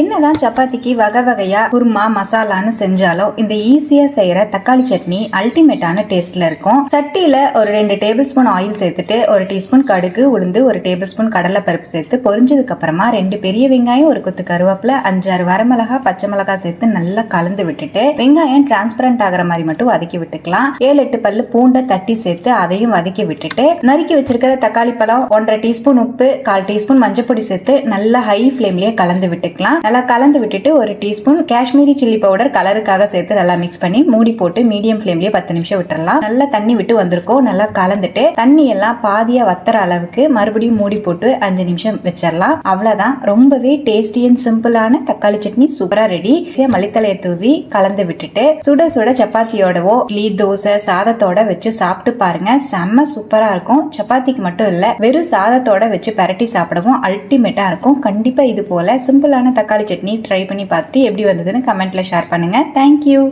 என்னதான் சப்பாத்திக்கு வகை வகையா குருமா மசாலான்னு செஞ்சாலும் இந்த ஈஸியா செய்யற தக்காளி சட்னி அல்டிமேட்டான டேஸ்ட்ல இருக்கும். சட்டியில ஒரு 2 டேபிள் ஸ்பூன் ஆயில் சேர்த்துட்டு 1 டீஸ்பூன் கடுகு உளுந்து 1 டேபிள் ஸ்பூன் கடலை பருப்பு சேர்த்து பொரிஞ்சதுக்கு அப்புறமா 2 பெரிய வெங்காயம் 1 கொத்து கருவேப்பிலை 5-6 வரமிளகா பச்சை மிளகாய் சேர்த்து நல்லா கலந்து விட்டுட்டு வெங்காயம் டிரான்ஸ்பரண்ட் ஆகிற மாதிரி மட்டும் வதக்கி விட்டுக்கலாம். 7-8 பல்லு பூண்டை தட்டி சேர்த்து அதையும் வதக்கி விட்டுட்டு நறுக்கி வச்சிருக்கிற தக்காளி பழம் 1/2 டீஸ்பூன் உப்பு 1/4 டீஸ்பூன் மஞ்சள் பொடி சேர்த்து நல்லா ஹை ஃபிளேம்லயே கலந்து விட்டுக்கலாம். நல்லா கலந்து விட்டுட்டு 1 டீஸ்பூன் காஷ்மீரி சில்லி பவுடர் கலருக்காக சேர்த்து நல்லா மிக்ஸ் பண்ணி மூடி போட்டு மீடியம் ஃபிளேம்லயே 10 நிமிஷம் விட்டுறலாம். நல்லா தண்ணி விட்டு வந்திருக்கோம். நல்லா கலந்துட்டு தண்ணி எல்லாம் பாதியா வத்துற அளவுக்கு மறுபடியும் மூடி போட்டு 5 நிமிஷம் வச்சிடலாம். அவ்வளவுதான். ரொம்பவே டேஸ்டி அண்ட் சிம்பிளான தக்காளி சட்னி சூப்பரா ரெடி. மல்லித்தலையை தூவி கலந்து விட்டுட்டு சுட சுட சப்பாத்தியோடவோ இட்லி தோசை சாதத்தோட வச்சு சாப்பிட்டு பாருங்க. செம்ம சூப்பரா இருக்கும். சப்பாத்திக்கு மட்டும் இல்ல, வெறும் சாதத்தோட வச்சு பரட்டி சாப்பிடவும் அல்டிமேட்டா இருக்கும். கண்டிப்பா இது போல சிம்பிளான தக்காளி சட்னி ட்ரை பண்ணி பார்த்து எப்படி வந்ததுன்னு கமெண்ட்ல ஷேர் பண்ணுங்க. தேங்க்யூ.